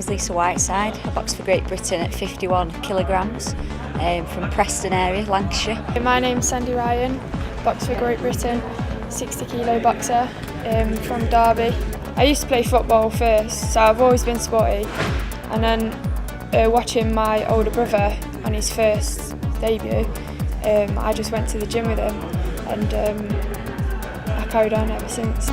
name's Whiteside. I box for Great Britain at 51 kilograms from Preston area, Lancashire. My name's Sandy Ryan, box for Great Britain, 60 kilo boxer from Derby. I used to play football first, so I've always been sporty, and then watching my older brother on his first debut, I just went to the gym with him, and I carried on ever since.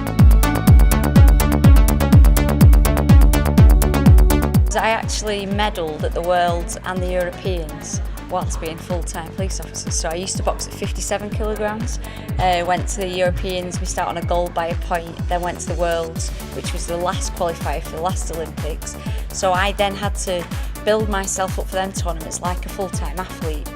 I actually medalled at the Worlds and the Europeans whilst being full-time police officer. So I used to box at 57 kilograms, went to the Europeans, missed out on a gold by a point, then went to the Worlds, which was the last qualifier for the last Olympics. So I then had to build myself up for them tournaments like a full-time athlete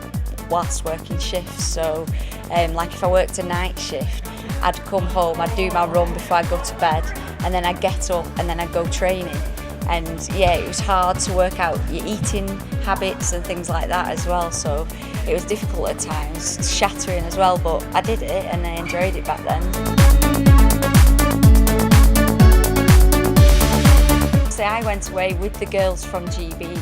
whilst working shifts. So like if I worked a night shift, I'd come home, I'd do my run before I go to bed, and then I'd get up and then I'd go training. And yeah, it was hard to work out your eating habits and things like that as well, so it was difficult at times, shattering as well, but I did it and I enjoyed it back then. So I went away with the girls from GB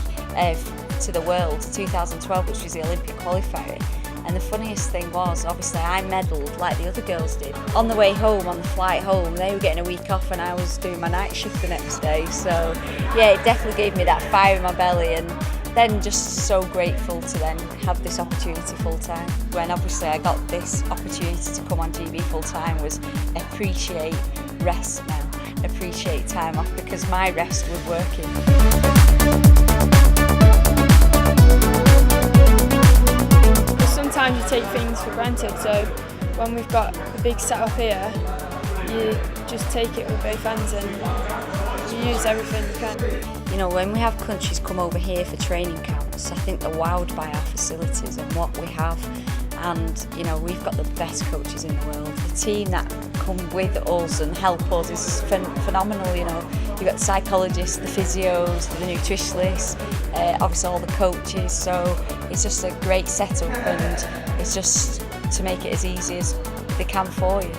to the Worlds 2012, which was the Olympic qualifier. And the funniest thing was, obviously I medalled like the other girls did. On the way home, on the flight home, they were getting a week off and I was doing my night shift the next day. So yeah, it definitely gave me that fire in my belly, and then just so grateful to then have this opportunity full time. When obviously I got this opportunity to come on GB full time, was appreciate rest now, appreciate time off, because my rest was working. Sometimes you take things for granted, so when we've got a big setup here, you just take it with both hands and you use everything you can. You know, when we have countries come over here for training camps, I think they're wowed by our facilities and what we have. And you know, we've got the best coaches in the world. The team that come with us and help us is phenomenal. You know, you've got the psychologists, the physios, the nutritionists, obviously all the coaches. So it's just a great setup, and it's just to make it as easy as they can for you.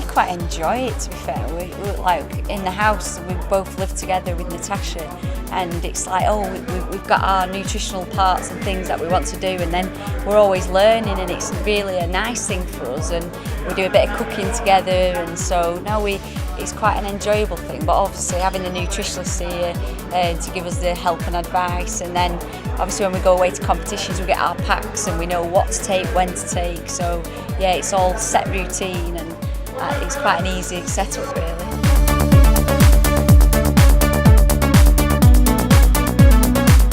Quite enjoy it, to be fair. We like in the house, we both live together with Natasha, and it's like, oh, we've got our nutritional parts and things that we want to do, and then we're always learning, and it's really a nice thing for us, and we do a bit of cooking together, and so no, it's quite an enjoyable thing. But obviously having the nutritionist here to give us the help and advice, and then obviously when we go away to competitions, we get our packs and we know what to take, when to take. So yeah, it's all set routine, and it's quite an easy setup, really.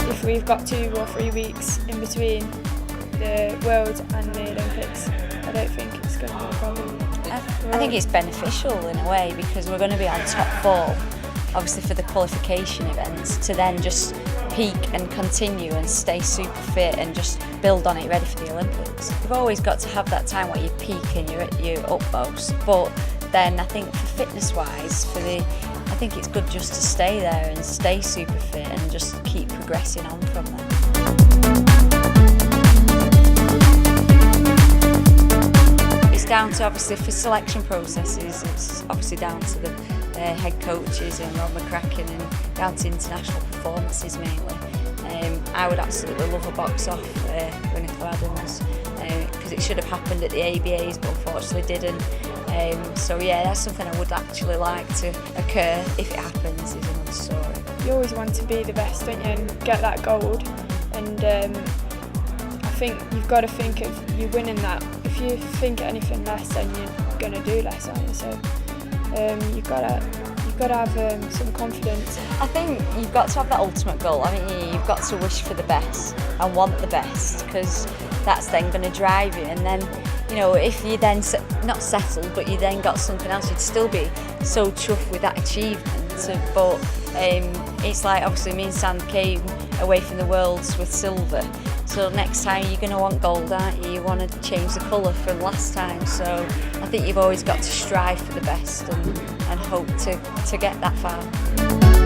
If we've got 2 or 3 weeks in between the Worlds and the Olympics, I don't think it's going to be a problem. I think it's beneficial in a way, because we're going to be on top form, obviously for the qualification events, to then just peak and continue and stay super fit and just build on it ready for the Olympics. You've always got to have that time where you peak and you're at your utmost, but then I think for fitness wise, I think it's good just to stay there and stay super fit and just keep progressing on from there. It's down to, obviously for selection processes, it's obviously down to the head coaches and Rob McCracken, and down to international performances mainly. I would absolutely love a box off Winifred Adams, because it should have happened at the ABAs but unfortunately didn't. So yeah, that's something I would actually like to occur. If it happens, is another story. You always want to be the best, don't you, and get that gold, and I think you've got to think of you winning that. If you think anything less, then you're going to do less, aren't you? So you've got to have some confidence. I think you've got to have that ultimate goal. I mean, you've got to wish for the best and want the best, because that's then going to drive you. And then, you know, if you then not settled, but you then got something else, you'd still be so chuffed with that achievement. But it's like, obviously me and Sam came away from the Worlds with silver. So next time you're going to want gold, aren't you? You want to change the colour from last time. So I think you've always got to strive for the best and hope to get that far.